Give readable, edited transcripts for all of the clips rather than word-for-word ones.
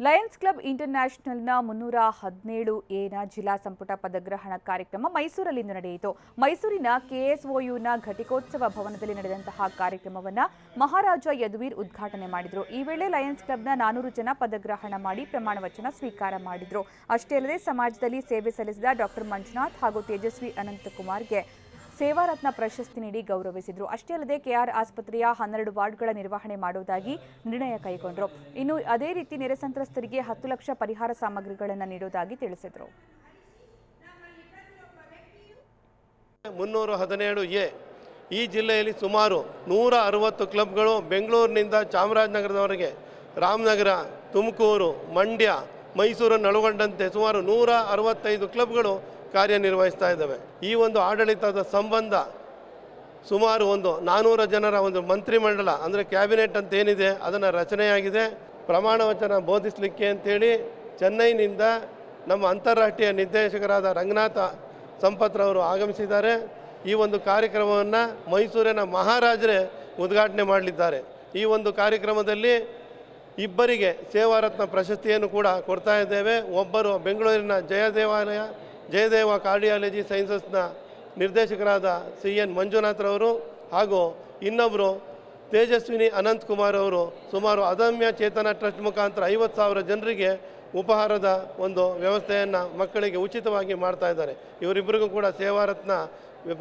Lions club ಇಂಟರ್ನ್ಯಾಷನಲ್ನ 317 ಜಿಲ್ಲಾ ಸಂಪುಟ ಪದಗ್ರಹಣ ಕಾರ್ಯಕ್ರಮ ಮೈಸೂರಿನಲ್ಲಿಂದು ನಡೆಯಿತು. ಮೈಸೂರಿನ ಕೆಎಸ್ಒಯುನ ಘಟಿಕೋತ್ಸವ ಭವನದಲ್ಲಿ ನಡೆದಂತಹ ಕಾರ್ಯಕ್ರಮವನ್ನು ಮಹಾರಾಜ ಯದುವೀರ್ ಉದ್ಘಾಟನೆ ಮಾಡಿದರು. ಈ ವೇಳೆ ಲಯನ್ಸ್ ಕ್ಲಬ್ನ 400 ಜನ ಪದಗ್ರಹಣ ಮಾಡಿ ಪ್ರಮಾಣ ವಚನ ಸ್ವೀಕಾರ ಮಾಡಿದರು. ಅಷ್ಟೇ ಅಲ್ಲದೆ ಸಮಾಜದಲ್ಲಿ ಸೇವೆ ಸಲ್ಲಿಸಿದ ಡಾಕ್ಟರ್ ಮಂಜುನಾಥ್ ಹಾಗೂ ತೇಜಸ್ವಿ ಅನಂತಕುಮಾರ್ಗೆ ಸೇವಾರತ್ನ ಪ್ರಶಸ್ತಿ ನೀಡಿ ಗೌರವಿಸಿದರು. ಅಷ್ಟೇ ಅಲ್ಲದೆ ಕೆಆರ್ ಆಸ್ಪತ್ರೆಯ 12 ವಾರ್ಡ್ಗಳ ನಿರ್ವಹಣೆ ಮಾಡುವುದಾಗಿ ನಿರ್ಣಯ ಕೈಗೊಂಡರು. ಇನ್ನು ಅದೇ ರೀತಿ ನೆರೆ ಸಂತ್ರಸ್ತರಿಗೆ 10 ಲಕ್ಷ ಪರಿಹಾರ ಸಾಮಗ್ರಿಗಳನ್ನು ನೀಡುವುದಾಗಿ ತಿಳಿಸಿದರು. 317 ಈ ಜಿಲ್ಲೆಯಲ್ಲಿ ಸುಮಾರು 160 ಕ್ಲಬ್ಗಳು ಬೆಂಗಳೂರಿನಿಂದ ಚಾಮರಾಜನಗರದವರೆಗೆ ರಾಮನಗರ, ತುಮಕೂರು, ಮಂಡ್ಯ, ಮೈಸೂರನ್ನು ಒಳಗೊಂಡಂತೆ ಸುಮಾರು 165 ಕ್ಲಬ್ಗಳು ಕಾರ್ಯನಿರ್ವಹಿಸ್ತಾ ಇದ್ದಾವೆ. ಈ ಒಂದು ಆಡಳಿತದ ಸಂಬಂಧ ಸುಮಾರು 400 ಜನರ ಒಂದು ಮಂತ್ರಿಮಂಡಲ ಅಂದರೆ ಕ್ಯಾಬಿನೆಟ್ ಅಂತ ಏನಿದೆ ಅದನ್ನು ರಚನೆಯಾಗಿದೆ. ಪ್ರಮಾಣ ವಚನ ಬೋಧಿಸಲಿಕ್ಕೆ ಅಂತೇಳಿ ಚೆನ್ನೈನಿಂದ ನಮ್ಮ ಅಂತಾರಾಷ್ಟ್ರೀಯ ನಿರ್ದೇಶಕರಾದ ರಂಗನಾಥ ಸಂಪತ್ರವರು ಆಗಮಿಸಿದ್ದಾರೆ. ಈ ಒಂದು ಕಾರ್ಯಕ್ರಮವನ್ನು ಮೈಸೂರಿನ ಮಹಾರಾಜರೇ ಉದ್ಘಾಟನೆ ಮಾಡಲಿದ್ದಾರೆ. ಈ ಒಂದು ಕಾರ್ಯಕ್ರಮದಲ್ಲಿ ಇಬ್ಬರಿಗೆ ಸೇವಾರತ್ನ ಪ್ರಶಸ್ತಿಯನ್ನು ಕೂಡ ಕೊಡ್ತಾ ಇದ್ದೇವೆ. ಒಬ್ಬರು ಬೆಂಗಳೂರಿನ ಜಯದೇವ ಕಾರ್ಡಿಯಾಲಜಿ ಸೈನ್ಸಸ್ನ ನಿರ್ದೇಶಕರಾದ CN ಮಂಜುನಾಥ್ರವರು ಹಾಗೂ ಇನ್ನೊಬ್ಬರು ತೇಜಸ್ವಿನಿ ಅನಂತಕುಮಾರ್ ಅವರು ಸುಮಾರು ಅದಮ್ಯ ಚೇತನ ಟ್ರಸ್ಟ್ ಮುಖಾಂತರ 50,000 ಜನರಿಗೆ ಉಪಹಾರದ ಒಂದು ವ್ಯವಸ್ಥೆಯನ್ನು ಮಕ್ಕಳಿಗೆ ಉಚಿತವಾಗಿ ಮಾಡ್ತಾ ಇದ್ದಾರೆ. ಇವರಿಬ್ಬರಿಗೂ ಕೂಡ ಸೇವಾರತ್ನ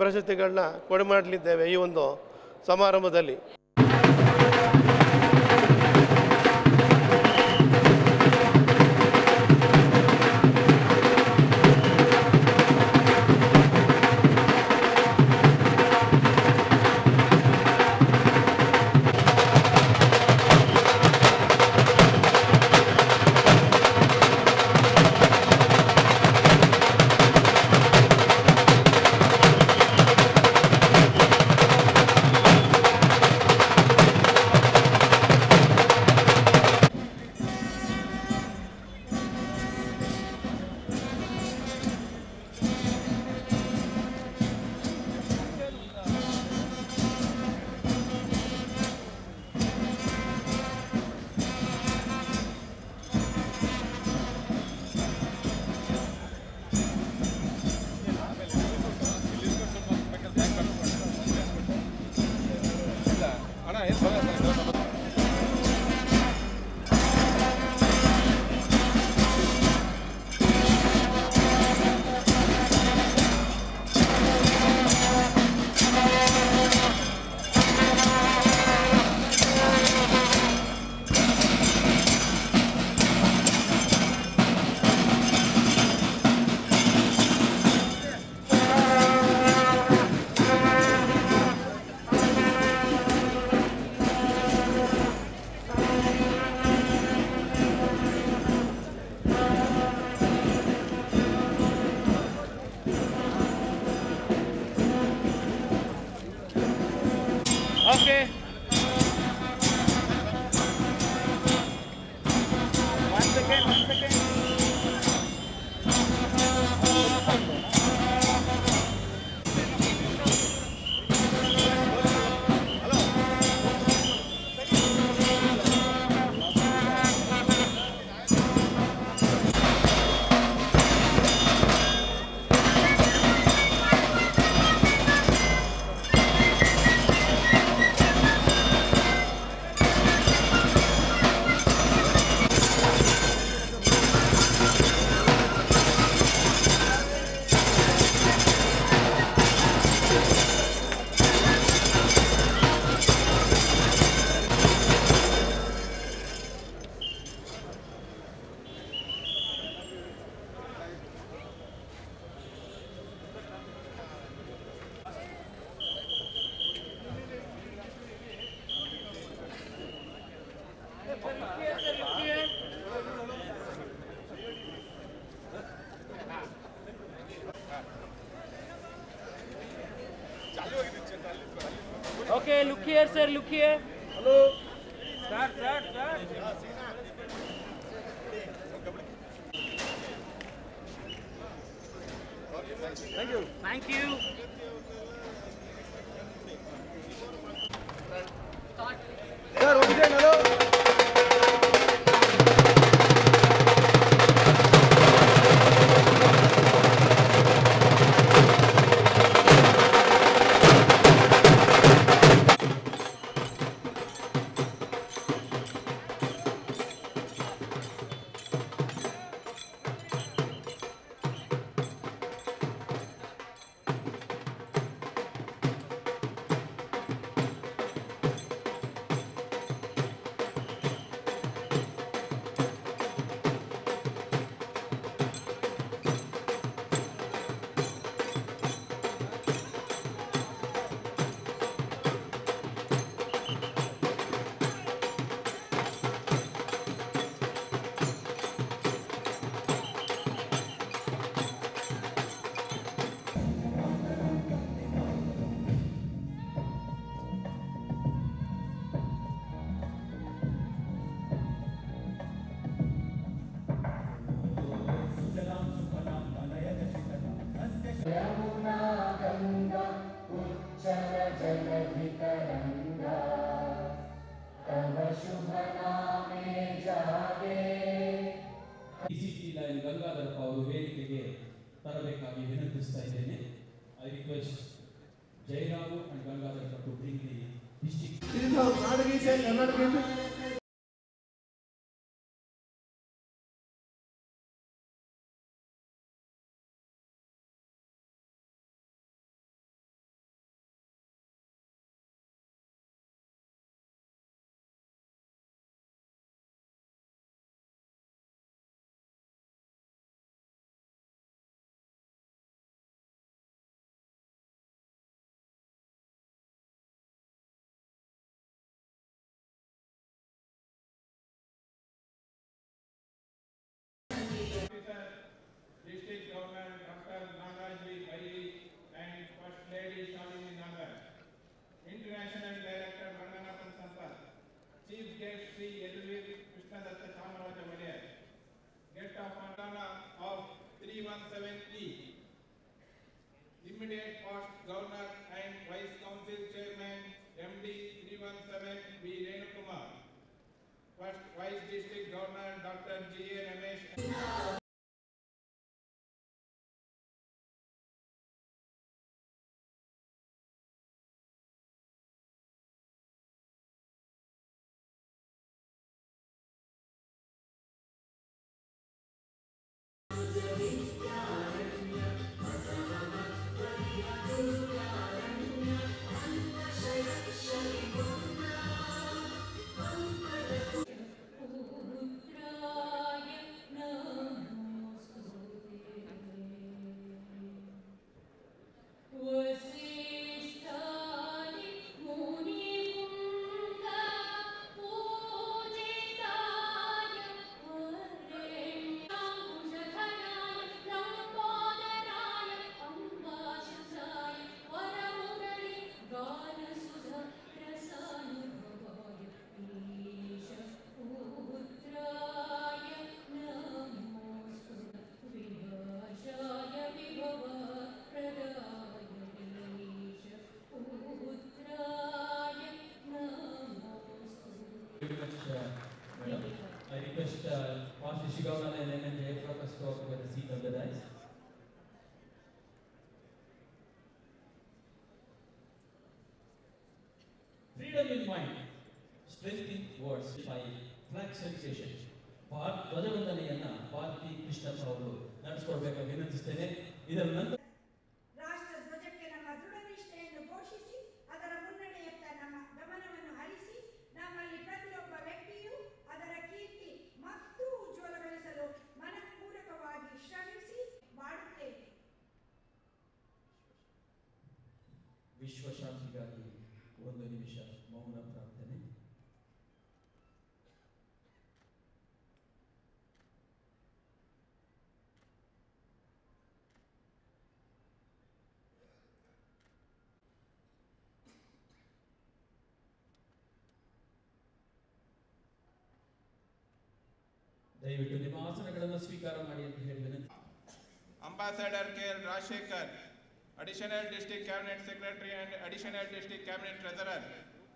ಪ್ರಶಸ್ತಿಗಳನ್ನ ಕೊಡಮಾಡಲಿದ್ದೇವೆ ಈ ಒಂದು ಸಮಾರಂಭದಲ್ಲಿ. Okay. One second. Okay, look here, sir. Look here. Hello. Start. Thank you. Sir, one second. Hello. DCC lion Gangadharappa ಅವರು ವೇದಿಕೆಗೆ ತರಬೇಕಾಗಿ ವಿನಂತಿಸ್ತಾ ಇದ್ದೇನೆ. I request Jayaramu and Gangadharappa to bring the district. District Governor Dr. Nagaraji Bayi and First Lady Shalini Nagar, International Director Ranganathan Sampath, Chief Guest Sri Yaduvir Krishnadatta Chamaraja Vadiyar, Guest of Honor of 317E, Immediate Past Governor and Vice Council Chairman MD 317 V. Renukumar, First Vice District Governor Dr. G.A. Ramesh. I request Pastor Shigavana and then Jayaprakash to occupy the seat of the dais. Freedom in mind, strength in words by flag salutation. ಧ್ವಜವಂದನೆಯನ್ನ ಭಾರತಿ ಕೃಷ್ಣಪ್ಪ ಅವರು ನಡೆಸಿಕೊಡ್ಬೇಕಾಗಿ ವಿನಂತಿಸ್ತೇನೆ. ಇದರ ನಂತರ ರಾಷ್ಟ್ರ ಧ್ವಜಕ್ಕೆ ನಮ್ಮ ದೃಢ ನಿಷ್ಠೆಯನ್ನು ಘೋಷಿಸಿ ಅದರ ಮುನ್ನಡೆಯತ್ತ ನಮ್ಮ ಗಮನವನ್ನು ಹರಿಸಿ ನಮ್ಮಲ್ಲಿ ಪ್ರತಿಯೊಬ್ಬ ವ್ಯಕ್ತಿಯೂ ಅದರ ಕೀರ್ತಿ ಮತ್ತು ಉಜ್ವಲಗೊಳಿಸಲು ಮನಪೂರ್ವಕವಾಗಿ ಶ್ರಮಿಸಿ ಮಾಡುತ್ತೇವೆ. ವಿಶ್ವಶಾಂತಿಗಾಗಿ ಒಂದು ನಿಮಿಷ ಮೌನ ಪ್ರಾರ್ಥನೆ. ದಯವಿಟ್ಟು ನಿಮ್ಮ ಆಸನಗಳನ್ನು ಸ್ವೀಕಾರ ಮಾಡಿ ಅಂತ ಹೇಳಿ ವಿನಂತಿ. Ambassador K.L. Rajshekhar, Additional District Cabinet Secretary and Additional District Cabinet Treasurer,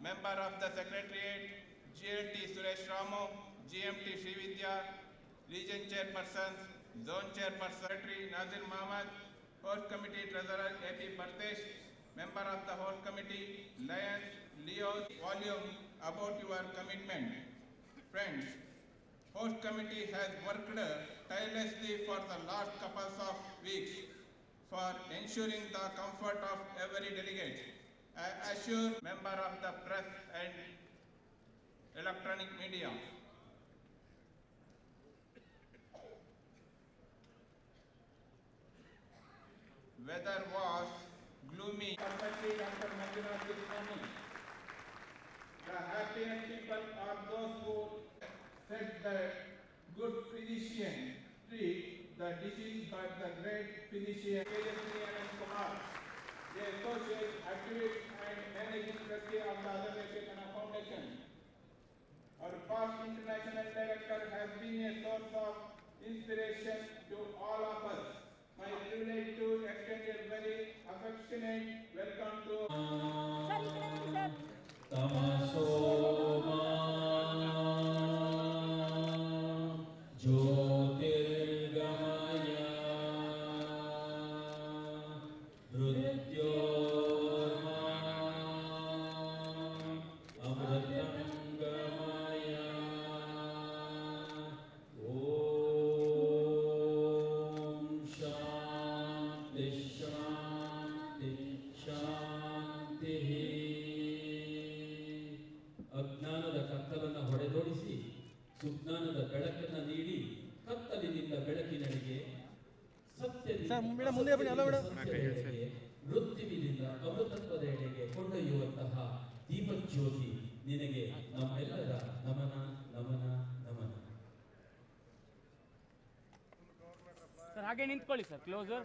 Member of the Secretariat, GLT Suresh Ramo, GMT Srividya, Region Chairperson, Zone Chairperson, Secretary Nazir Mohammed, Host Committee Treasurer A.P. Partesh, Member of the Host Committee, Lions, Leo, volume about your commitment. Friends, Host Committee has worked tirelessly for the last couple of weeks for ensuring the comfort of every delegate. I assure member of the press and electronic media. Weather was gloomy. Perfectly, Dr. Manjunath this morning. The happiest people are those who said the good physician treat the disease by the great physician Tejaswini Anand Kumar, the associate activist and managing trustee of the Aditya Chetana Foundation. Our past international director has been a source of inspiration to all of us. My privilege to extend a very affectionate welcome to Tamasoma Jyotir ಬೆಳಕನ್ನು ನೀಡಿ ಕತ್ತಲಿನಿಂದ ಬೆಳಕಿನೆಡೆಗೆ ಮೃತ್ಯುವಿನಿಂದ ಅಮೃತತ್ವದ ಎಡೆಗೆ ಕೊಂಡೊಯ್ಯುವಂತಹ ದೀಪಜ್ಯೋತಿ ನಿನಗೆ ನಮ್ಮೆಲ್ಲರ ನಮನ ನಮನ ನಮನ. Sir ಹಾಗೆ ನಿಂತ್ಕೊಳ್ಳಿ sir, closer.